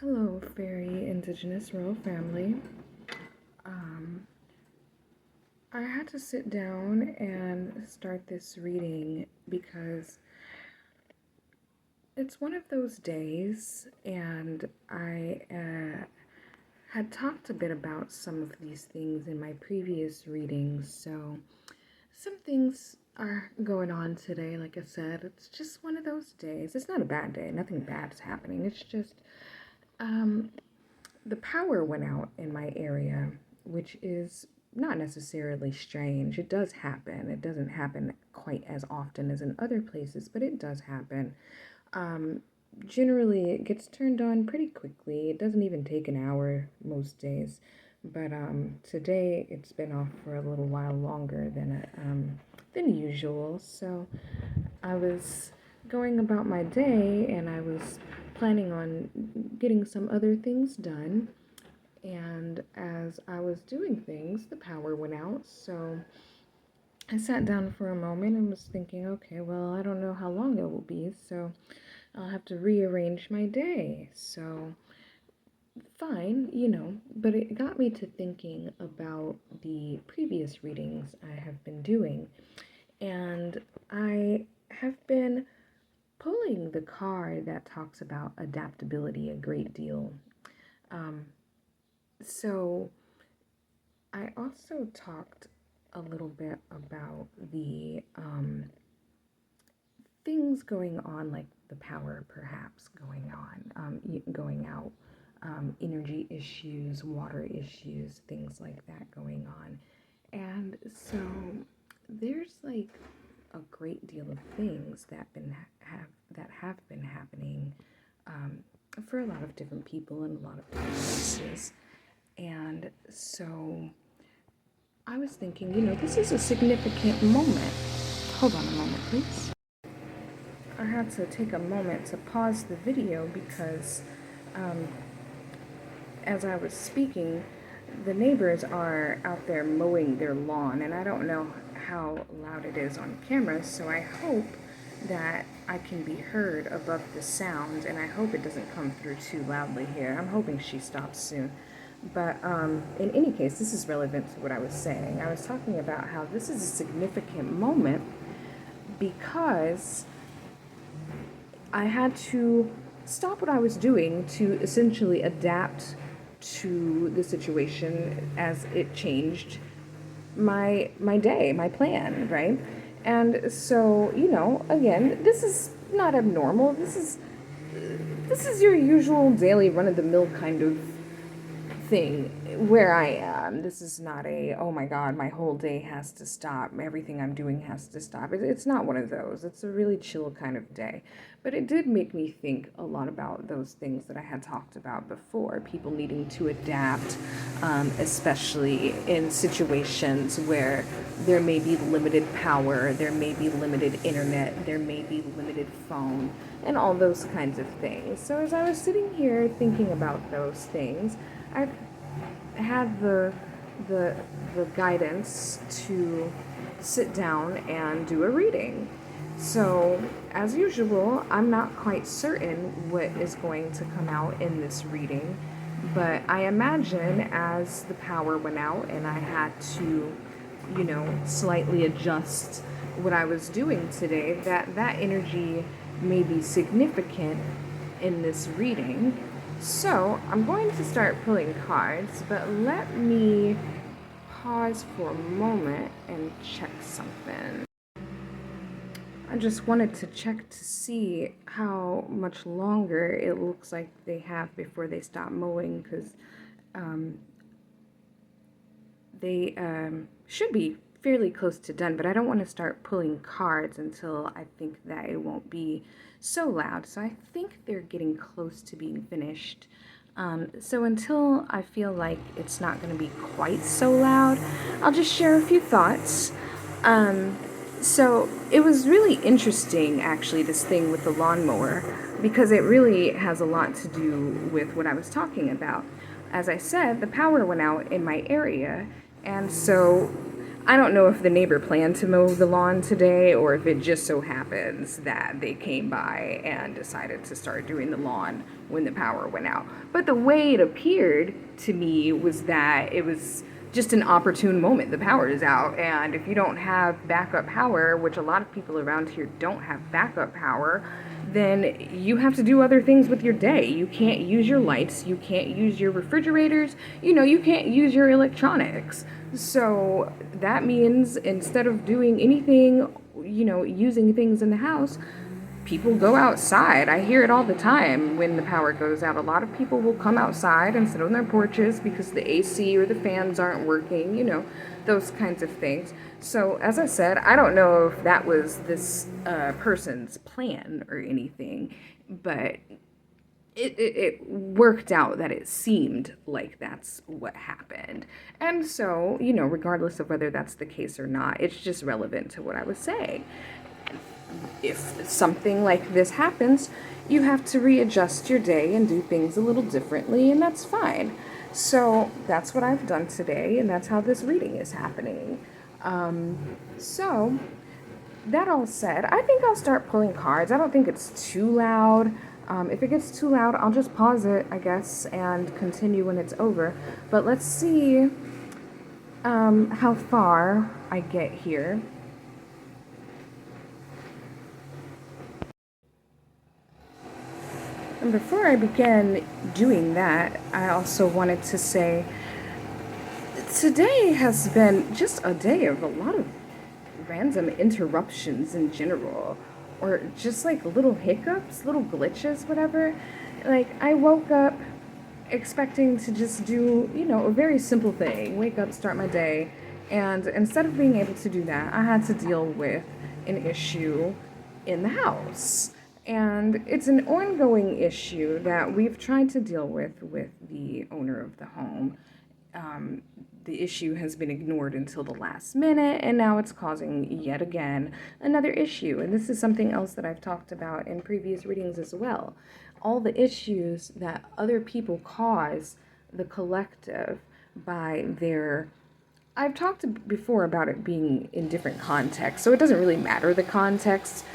Hello, fairy indigenous royal family. Um, I had to sit down and start this reading because it's one of those days, and I had talked a bit about some of these things in my previous readings, so some things are going on today. Like I said, it's just one of those days. It's not a bad day, nothing bad is happening. It's just the power went out in my area, which is not necessarily strange. It does happen. It doesn't happen quite as often as in other places, but it does happen. Generally, it gets turned on pretty quickly. It doesn't even take an hour most days. But today it's been off for a little while longer than usual. So I was going about my day, and I was planning on getting some other things done. And as I was doing things, the power went out. So I sat down for a moment and was thinking, okay, well, I don't know how long it will be, so I'll have to rearrange my day. So fine, but it got me to thinking about the previous readings I have been doing. And I have been pulling the card that talks about adaptability a great deal. So I also talked a little bit about the things going on, like the power perhaps going on, going out, energy issues, water issues, things like that going on. And so there's like a great deal of things that have been happening for a lot of different people in a lot of different places. And so I was thinking, this is a significant moment. Hold on a moment, please. I had to take a moment to pause the video because as I was speaking, the neighbors are out there mowing their lawn, and I don't know how loud it is on camera, so I hope that I can be heard above the sound, and I hope it doesn't come through too loudly here. I'm hoping she stops soon. But in any case, this is relevant to what I was saying. I was talking about how this is a significant moment because I had to stop what I was doing to essentially adapt to the situation as it changed my day, my plan, right? And so, again, this is not abnormal. This is your usual daily run-of-the-mill kind of thing where I am. This is not a, oh my God, my whole day has to stop. Everything I'm doing has to stop. It's not one of those. It's a really chill kind of day. But it did make me think a lot about those things that I had talked about before. People needing to adapt, especially in situations where there may be limited power, there may be limited internet, there may be limited phone, and all those kinds of things. So as I was sitting here thinking about those things, I've had the guidance to sit down and do a reading. So, as usual, I'm not quite certain what is going to come out in this reading, but I imagine as the power went out and I had to, slightly adjust what I was doing today, that energy may be significant in this reading. So I'm going to start pulling cards, but let me pause for a moment and check something. I just wanted to check to see how much longer it looks like they have before they stop mowing, because they should be fairly close to done, but I don't want to start pulling cards until I think that it won't be so loud. So I think they're getting close to being finished. So until I feel like it's not going to be quite so loud, I'll just share a few thoughts. So it was really interesting, actually, this thing with the lawnmower, because it really has a lot to do with what I was talking about. As I said, the power went out in my area, and so I don't know if the neighbor planned to mow the lawn today or if it just so happens that they came by and decided to start doing the lawn when the power went out. But the way it appeared to me was that it was just an opportune moment. The power is out, and if you don't have backup power, which a lot of people around here don't have backup power, then you have to do other things with your day. You can't use your lights, you can't use your refrigerators, you can't use your electronics. So that means instead of doing anything, using things in the house, people go outside. I hear it all the time when the power goes out. A lot of people will come outside and sit on their porches because the AC or the fans aren't working, those kinds of things. So, as I said, I don't know if that was this person's plan or anything, but it worked out that it seemed like that's what happened. And so, regardless of whether that's the case or not, it's just relevant to what I was saying. If something like this happens, you have to readjust your day and do things a little differently, and that's fine. So that's what I've done today, and that's how this reading is happening. So that all said, I think I'll start pulling cards. I don't think it's too loud. If it gets too loud, I'll just pause it, I guess, and continue when it's over. But let's see how far I get here. And before I begin doing that, I also wanted to say today has been just a day of a lot of random interruptions in general, or just like little hiccups, little glitches, whatever. Like, I woke up expecting to just do, a very simple thing, wake up, start my day, and instead of being able to do that, I had to deal with an issue in the house. And it's an ongoing issue that we've tried to deal with the owner of the home. The issue has been ignored until the last minute, and now it's causing yet again another issue. And this is something else that I've talked about in previous readings as well. All the issues that other people cause the collective by their... I've talked before about it being in different contexts, so it doesn't really matter the context.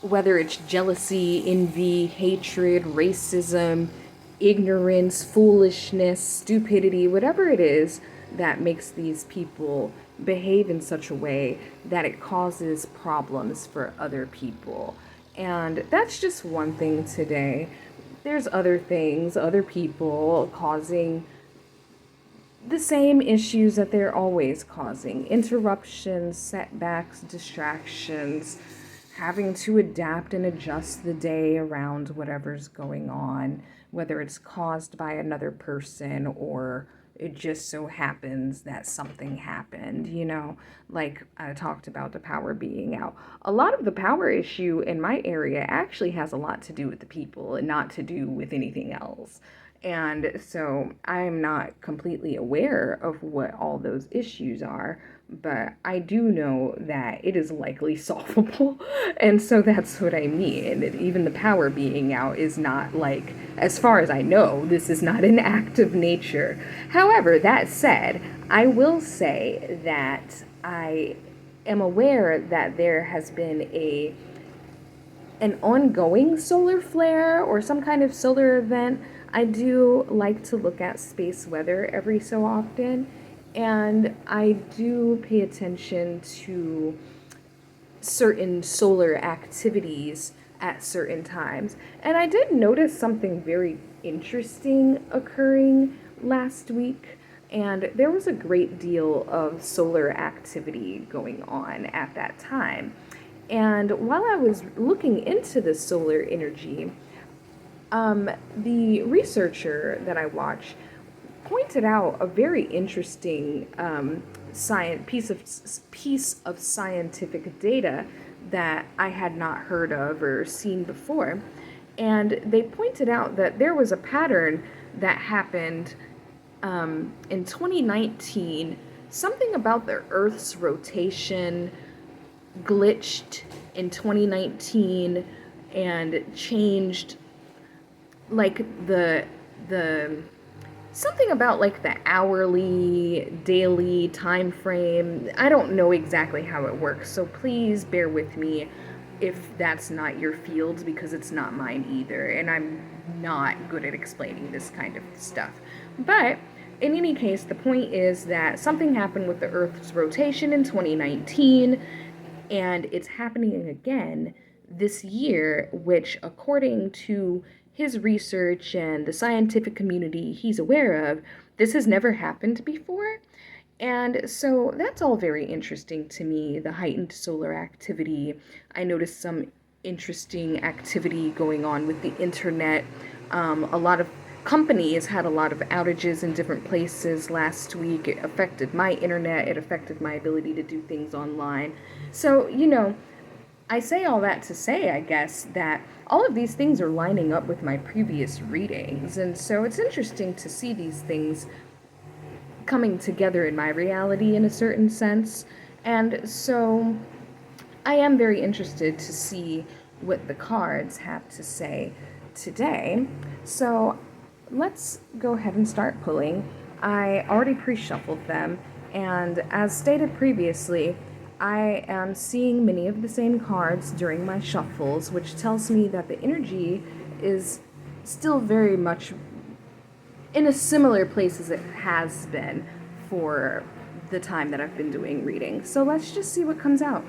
Whether it's jealousy, envy, hatred, racism, ignorance, foolishness, stupidity, whatever it is that makes these people behave in such a way that it causes problems for other people. And that's just one thing today. There's other things, other people causing the same issues that they're always causing. Interruptions, setbacks, distractions, having to adapt and adjust the day around whatever's going on, whether it's caused by another person or it just so happens that something happened, like I talked about the power being out. A lot of the power issue in my area actually has a lot to do with the people and not to do with anything else. And so I'm not completely aware of what all those issues are, but I do know that it is likely solvable. And so that's what I mean. Even the power being out is not like, as far as I know, this is not an act of nature. However, that said, I will say that I am aware that there has been an ongoing solar flare or some kind of solar event. I do like to look at space weather every so often, and I do pay attention to certain solar activities at certain times. And I did notice something very interesting occurring last week, and there was a great deal of solar activity going on at that time. And while I was looking into the solar energy, the researcher that I watch pointed out a very interesting piece of scientific data that I had not heard of or seen before. And they pointed out that there was a pattern that happened in 2019. Something about the Earth's rotation glitched in 2019 and changed, like the something about like the hourly, daily time frame. I don't know exactly how it works, so please bear with me if that's not your field, because it's not mine either, and I'm not good at explaining this kind of stuff. But in any case, the point is that something happened with the Earth's rotation in 2019, and it's happening again this year, which, according to his research and the scientific community he's aware of, this has never happened before. And so that's all very interesting to me, the heightened solar activity. I noticed some interesting activity going on with the internet. A lot of companies had a lot of outages in different places last week. It affected my internet, it affected my ability to do things online. So, I say all that to say, I guess, that all of these things are lining up with my previous readings. And so it's interesting to see these things coming together in my reality in a certain sense. And so I am very interested to see what the cards have to say today. So let's go ahead and start pulling. I already pre-shuffled them, and as stated previously, I am seeing many of the same cards during my shuffles, which tells me that the energy is still very much in a similar place as it has been for the time that I've been doing reading. So let's just see what comes out.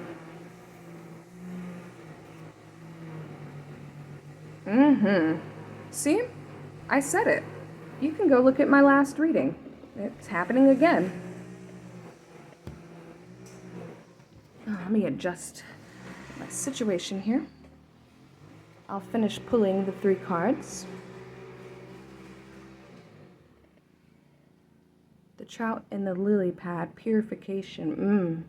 See? I said it. You can go look at my last reading. It's happening again. Let me adjust my situation here. I'll finish pulling the 3 cards. The trout and the lily pad, purification.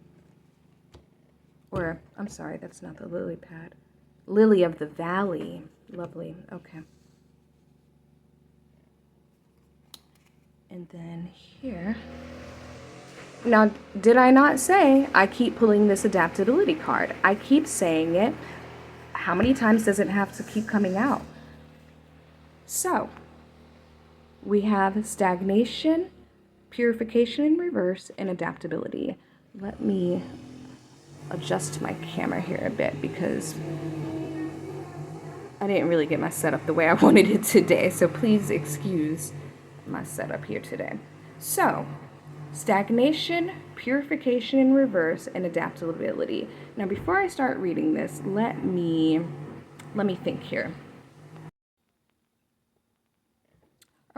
Or, I'm sorry, that's not the lily pad. Lily of the valley. Lovely. Okay. And then here. Now, did I not say I keep pulling this adaptability card? I keep saying it. How many times does it have to keep coming out? So, we have stagnation, purification in reverse, and adaptability. Let me adjust my camera here a bit because I didn't really get my setup the way I wanted it today, so please excuse my setup here today. So, stagnation, purification in reverse, and adaptability. Now, before I start reading this, let me think here.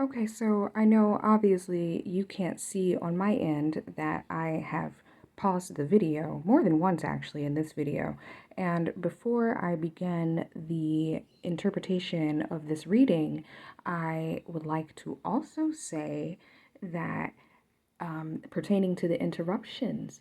Okay, so I know obviously you can't see on my end that I have paused the video more than once actually in this video. And before I begin the interpretation of this reading, I would like to also say that pertaining to the interruptions,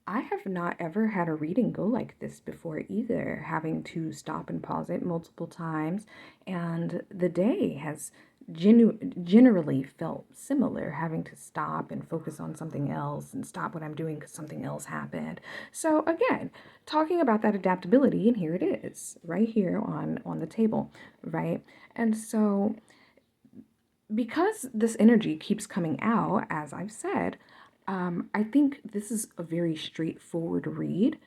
I have not ever had a reading go like this before either, having to stop and pause it multiple times, and the day has generally felt similar, having to stop and focus on something else and stop what I'm doing because something else happened. So again, talking about that adaptability, and here it is, right here on the table, right? And so because this energy keeps coming out, as I've said, I think this is a very straightforward read,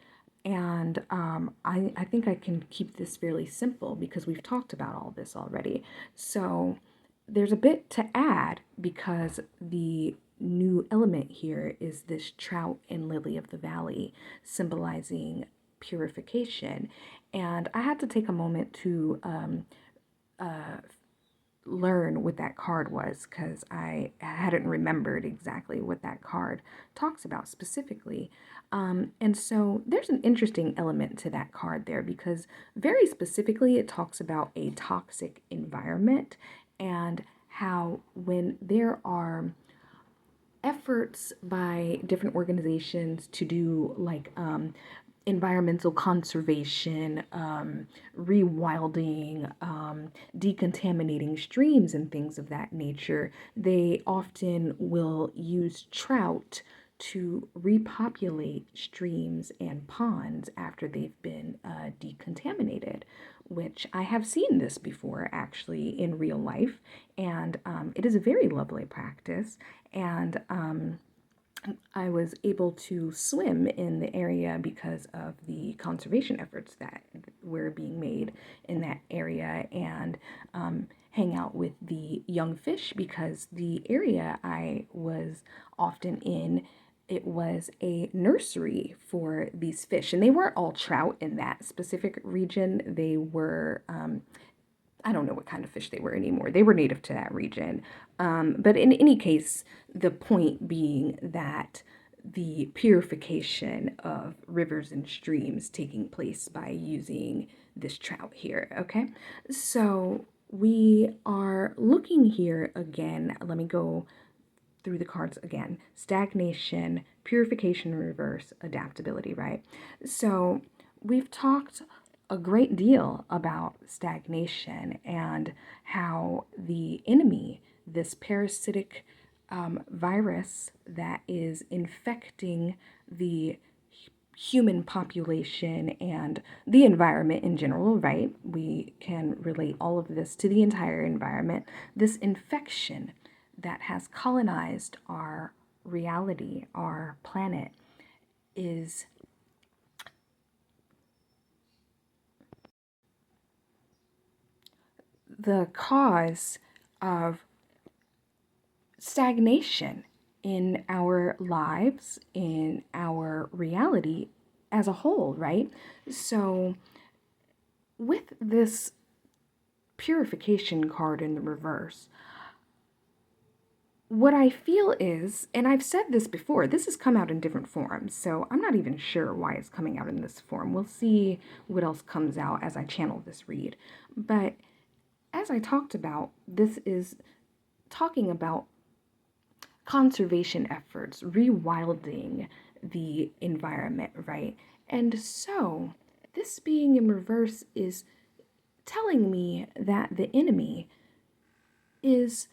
and I think I can keep this fairly simple because we've talked about all this already. So there's a bit to add because the new element here is this trout and lily of the valley, symbolizing purification. And I had to take a moment to learn what that card was because I hadn't remembered exactly what that card talks about specifically. And so there's an interesting element to that card there because very specifically it talks about a toxic environment and how when there are efforts by different organizations to do like environmental conservation, rewilding, decontaminating streams and things of that nature, they often will use trout to repopulate streams and ponds after they've been decontaminated. which I have seen this before actually in real life, and it is a very lovely practice. And I was able to swim in the area because of the conservation efforts that were being made in that area, and hang out with the young fish, because the area I was often in, it was a nursery for these fish, and they weren't all trout in that specific region. They were I don't know what kind of fish they were anymore. They were native to that region. But in any case, the point being that the purification of rivers and streams taking place by using this trout here, okay? So we are looking here again. Let me go through the cards again. Stagnation, purification, reverse, adaptability, right? So we've talked a great deal about stagnation and how the enemy, this parasitic virus that is infecting the human population and the environment in general, right? We can relate all of this to the entire environment. This infection that has colonized our reality, our planet, is the cause of stagnation in our lives, in our reality as a whole, right? So with this purification card in the reverse, what I feel is, and I've said this before, this has come out in different forms, so I'm not even sure why it's coming out in this form. We'll see what else comes out as I channel this read. But as I talked about, this is talking about conservation efforts, rewilding the environment, right? And so this being in reverse is telling me that the enemy is,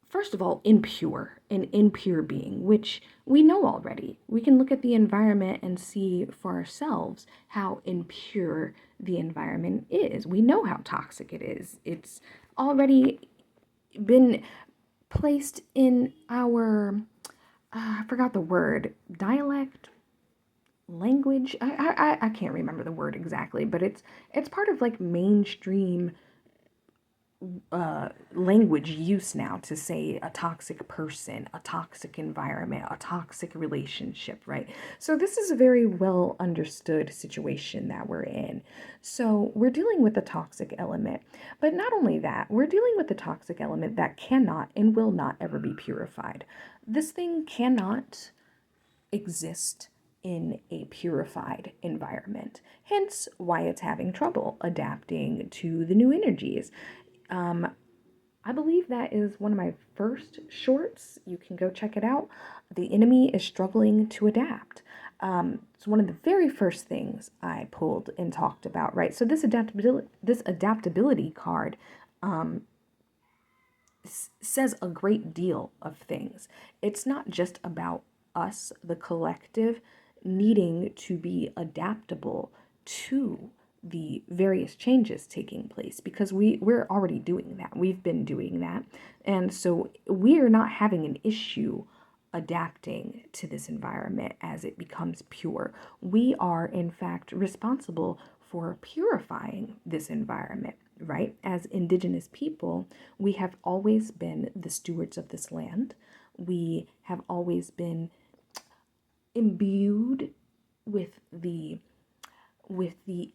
first of all, impure, an impure being, which we know already. We can look at the environment and see for ourselves how impure the environment is. We know how toxic it is. It's already been placed in our, I forgot the word, dialect, language. I can't remember the word exactly, but it's part of like mainstream language use now to say a toxic person, a toxic environment, a toxic relationship, right? So this is a very well understood situation that we're in. So we're dealing with the toxic element, but not only that, we're dealing with the toxic element that cannot and will not ever be purified. This thing cannot exist in a purified environment, hence why it's having trouble adapting to the new energies. I believe that is one of my first shorts. You can go check it out. The enemy is struggling to adapt. It's one of the very first things I pulled and talked about, right? So this adaptability card says a great deal of things. It's not just about us, the collective, needing to be adaptable to the various changes taking place, because we're already doing that. We've been doing that. And so we are not having an issue adapting to this environment as it becomes pure. We are, in fact, responsible for purifying this environment, right? As Indigenous people, we have always been the stewards of this land. We have always been imbued with the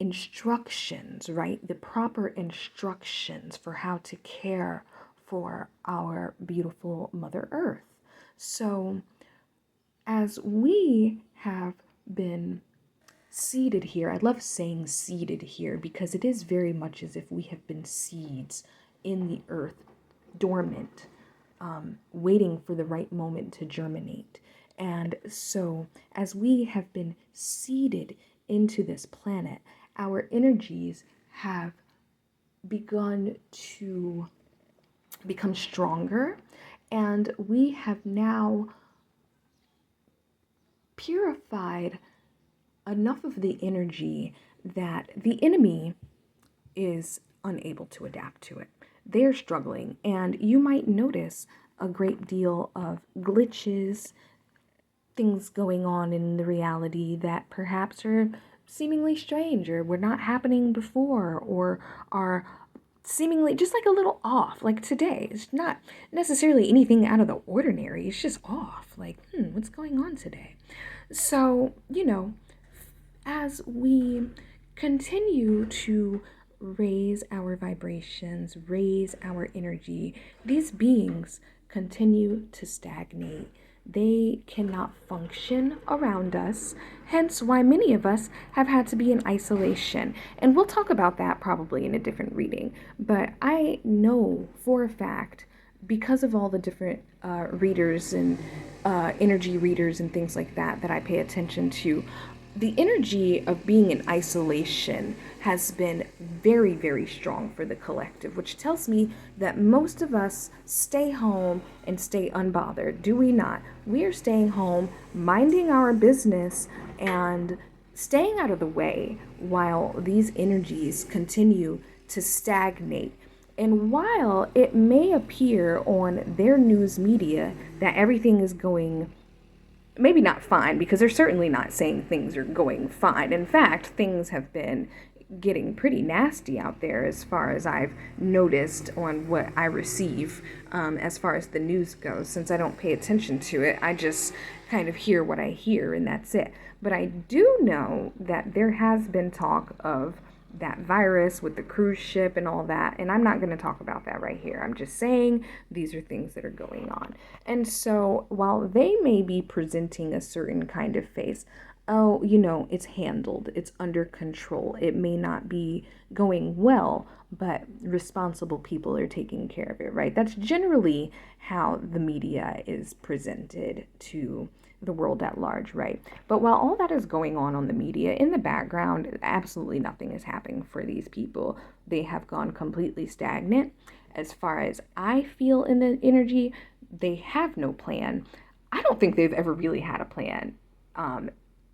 instructions, right? The proper instructions for how to care for our beautiful Mother Earth. So as we have been seeded here, I love saying seeded here because it is very much as if we have been seeds in the earth, dormant, waiting for the right moment to germinate. And so as we have been seeded into this planet, our energies have begun to become stronger, and we have now purified enough of the energy that the enemy is unable to adapt to it. They're struggling, and you might notice a great deal of glitches, things going on in the reality that perhaps are seemingly strange or were not happening before, or are seemingly just like a little off. Like today, it's not necessarily anything out of the ordinary, it's just off. Like, what's going on today? So, as we continue to raise our vibrations, raise our energy, these beings continue to stagnate. They cannot function around us, hence why many of us have had to be in isolation. And we'll talk about that probably in a different reading. But I know for a fact, because of all the different readers and energy readers and things like that I pay attention to, the energy of being in isolation has been very, very strong for the collective, which tells me that most of us stay home and stay unbothered. Do we not? We are staying home, minding our business, and staying out of the way while these energies continue to stagnate. And while it may appear on their news media that everything is going maybe not fine, because they're certainly not saying things are going fine. In fact, things have been getting pretty nasty out there as far as I've noticed on what I receive as far as the news goes. Since I don't pay attention to it, I just kind of hear what I hear and that's it. But I do know that there has been talk of that virus with the cruise ship and all that, and I'm not going to talk about that right here. I'm just saying these are things that are going on. And so while they may be presenting a certain kind of face, oh, it's handled, it's under control, it may not be going well, but responsible people are taking care of it, right? That's generally how the media is presented to the world at large, right? But while all that is going on the media, in the background, absolutely nothing is happening for these people. They have gone completely stagnant. As far as I feel in the energy, they have no plan. I don't think they've ever really had a plan.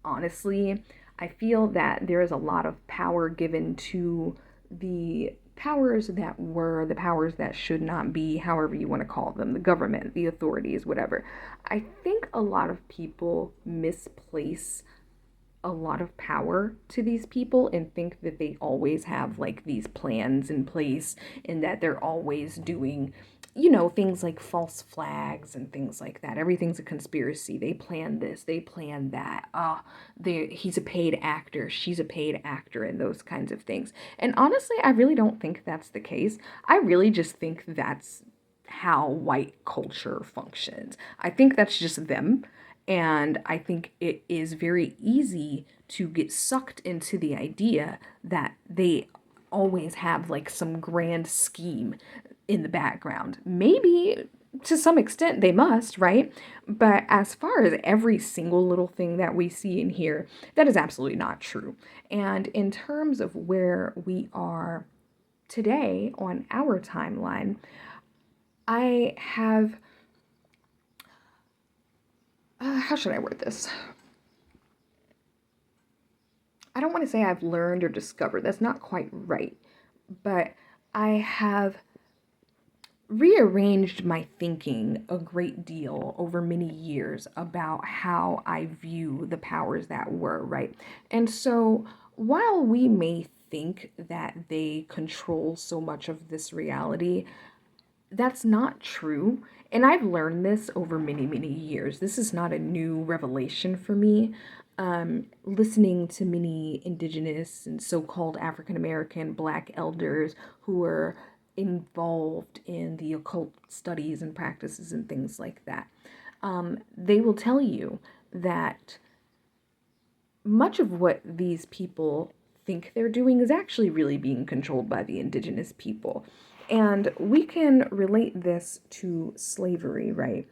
Honestly, I feel that there is a lot of power given to the powers that were, the powers that should not be, however you want to call them, the government, the authorities, whatever. I think a lot of people misplace a lot of power to these people and think that they always have like these plans in place and that they're always doing, things like false flags and things like that. Everything's a conspiracy. They plan this, they plan that. He's a paid actor, she's a paid actor, and those kinds of things. And honestly, I really don't think that's the case. I really just think that's how white culture functions. I think that's just them. And I think it is very easy to get sucked into the idea that they always have like some grand scheme in the background. Maybe to some extent they must, right? But as far as every single little thing that we see in here, that is absolutely not true. And in terms of where we are today on our timeline, I have, how should I word this? I don't want to say I've learned or discovered, that's not quite right, but I have rearranged my thinking a great deal over many years about how I view the powers that were, right? And so while we may think that they control so much of this reality, that's not true. And I've learned this over many, many years. This is not a new revelation for me. Listening to many Indigenous and so-called African American Black elders who are involved in the occult studies and practices and things like that, they will tell you that much of what these people think they're doing is actually really being controlled by the indigenous people. And we can relate this to slavery, right?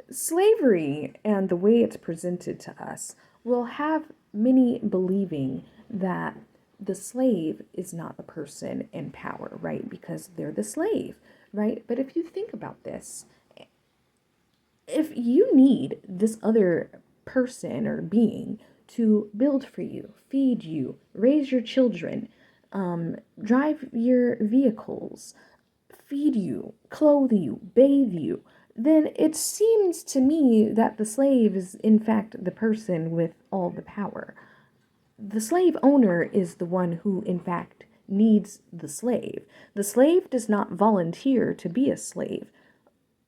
Slavery and the way it's presented to us will have many believing that the slave is not the person in power, right? Because they're the slave, right? But if you think about this, if you need this other person or being to build for you, feed you, raise your children, drive your vehicles, feed you, clothe you, bathe you, then it seems to me that the slave is in fact the person with all the power. The slave owner is the one who in fact needs the slave. The slave does not volunteer to be a slave.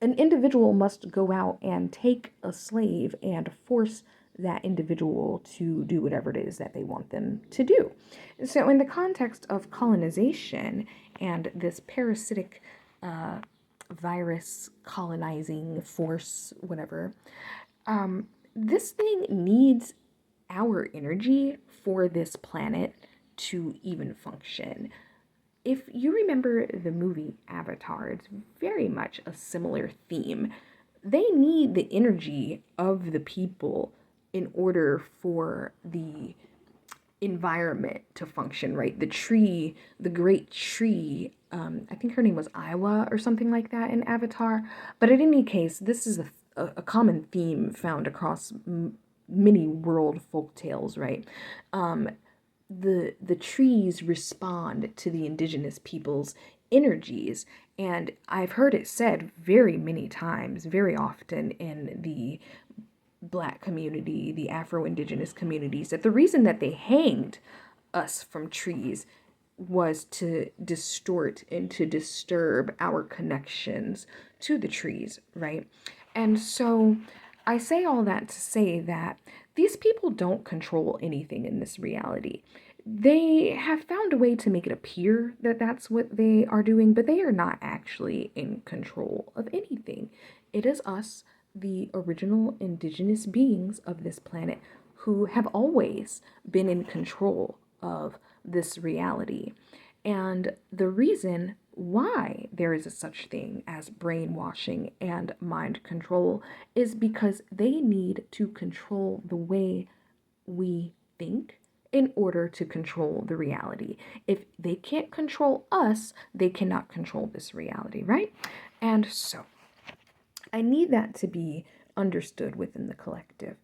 An individual must go out and take a slave and force that individual to do whatever it is that they want them to do. So, in the context of colonization and this parasitic virus colonizing force, whatever, this thing needs our energy for this planet to even function. If you remember the movie Avatar, it's very much a similar theme. They need the energy of the people in order for the environment to function, right? The tree, the great tree, I think her name was Iowa or something like that in Avatar. But in any case, this is a common theme found across many world folk tales, right? The trees respond to the indigenous people's energies, and I've heard it said very many times, very often in the Black community, the Afro-Indigenous communities, that the reason that they hanged us from trees was to distort and to disturb our connections to the trees, right? And so I say all that to say that these people don't control anything in this reality. They have found a way to make it appear that that's what they are doing, but they are not actually in control of anything. It is us, the original indigenous beings of this planet, who have always been in control of this reality. And the reason why there is a such thing as brainwashing and mind control is because they need to control the way we think in order to control the reality. If they can't control us, they cannot control this reality, right? And so I need that to be understood within the collective.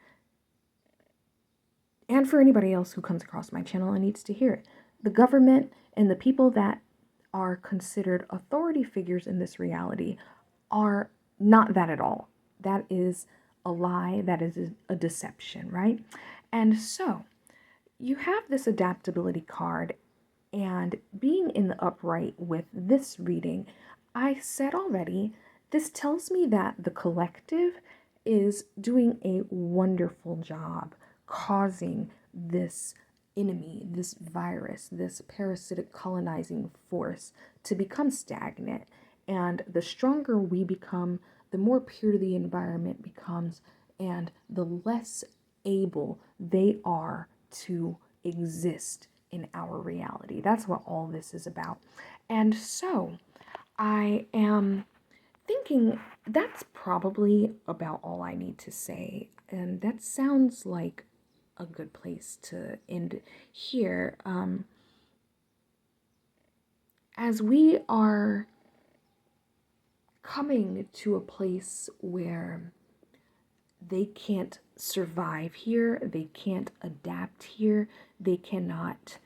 And for anybody else who comes across my channel and needs to hear it. The government and the people that are considered authority figures in this reality are not that at all. That is a lie. That is a deception, right? And so you have this adaptability card, and being in the upright with this reading, I said already, this tells me that the collective is doing a wonderful job causing this enemy, this virus, this parasitic colonizing force to become stagnant. And the stronger we become, the more pure the environment becomes, and the less able they are to exist in our reality. That's what all this is about. And so I am thinking that's probably about all I need to say. And that sounds like a good place to end here. As we are coming to a place where they can't survive here, they can't adapt here, they cannot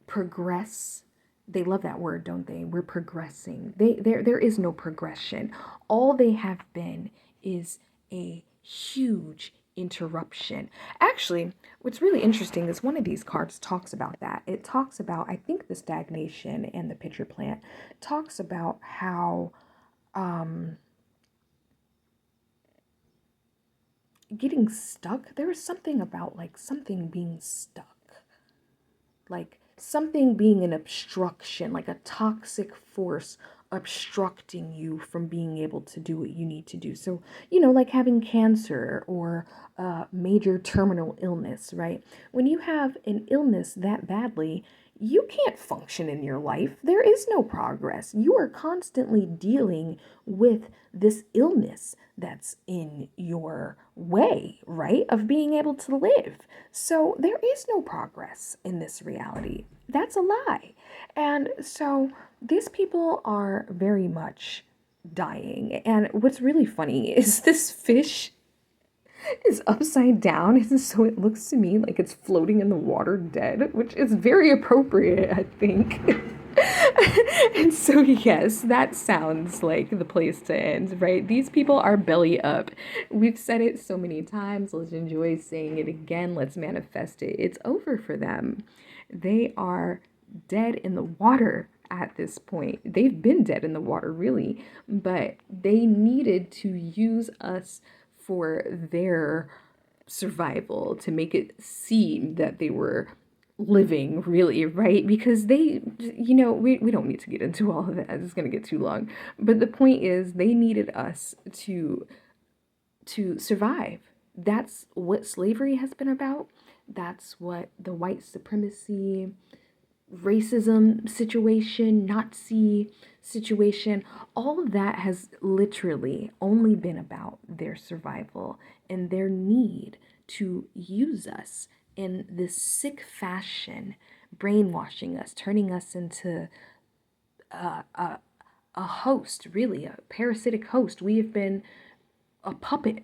progress. They love that word, don't they? We're progressing. There is no progression. All they have been is a huge interruption. Actually, what's really interesting is one of these cards talks about that. It talks about, I think, the stagnation and the pitcher plant talks about how getting stuck. There was something about like something being stuck, like something being an obstruction, like a toxic force obstructing you from being able to do what you need to do. So, like having cancer or major terminal illness, right? When you have an illness that badly, you can't function in your life. There is no progress. You are constantly dealing with this illness that's in your way, right, of being able to live. So there is no progress in this reality. That's a lie. And so these people are very much dying. And what's really funny is this fish is upside down, and so it looks to me like it's floating in the water dead, which is very appropriate, I think. And so, yes, that sounds like the place to end, right? These people are belly up. We've said it so many times. Let's enjoy saying it again. Let's manifest it. It's over for them. They are dead in the water at this point. They've been dead in the water, really, but they needed to use us for their survival to make it seem that they were living, really, right? Because they, we don't need to get into all of that. It's going to get too long. But the point is, they needed us to survive. That's what slavery has been about. That's what the white supremacy, racism situation, Nazi situation, all of that has literally only been about their survival and their need to use us in this sick fashion, brainwashing us, turning us into a host, really, a parasitic host. We have been a puppet.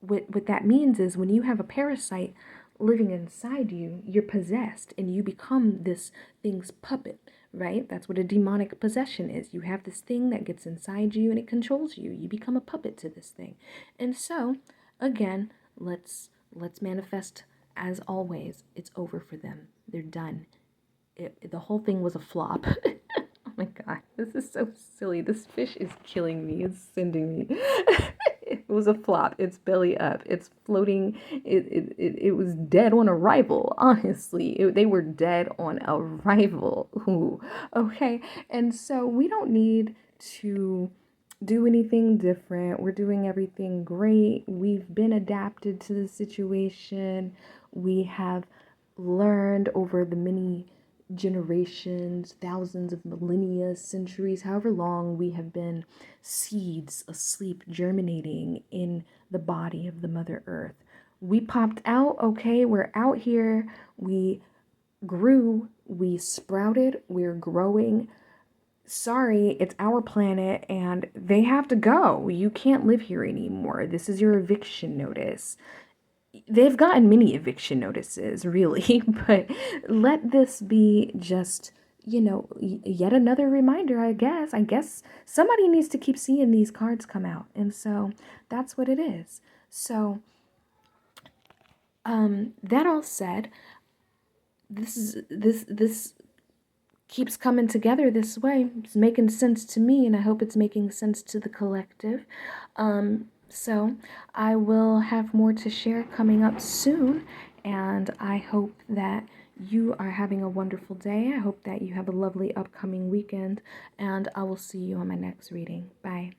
What that means is when you have a parasite living inside you, you're possessed and you become this thing's puppet, right? That's what a demonic possession is. You have this thing that gets inside you and it controls you. You become a puppet to this thing. And so, again, let's manifest as always. It's over for them. They're done. The whole thing was a flop. Oh my God, this is so silly. This fish is killing me. It's sending me. It was a flop. It's belly up. It's floating. It was dead on arrival, honestly. They were dead on arrival. Ooh, okay. And so we don't need to do anything different. We're doing everything great. We've been adapted to the situation. We have learned over the many generations, thousands of millennia, centuries, however long we have been seeds asleep, germinating in the body of the Mother Earth. We popped out, okay? We're out here. We grew, we sprouted, we're growing. Sorry, it's our planet and they have to go. You can't live here anymore. This is your eviction notice. They've gotten many eviction notices, really, but let this be just, yet another reminder, I guess. I guess somebody needs to keep seeing these cards come out. And so that's what it is. So, that all said, this keeps coming together this way. It's making sense to me, and I hope it's making sense to the collective. So I will have more to share coming up soon, and I hope that you are having a wonderful day. I hope that you have a lovely upcoming weekend, and I will see you on my next reading. Bye.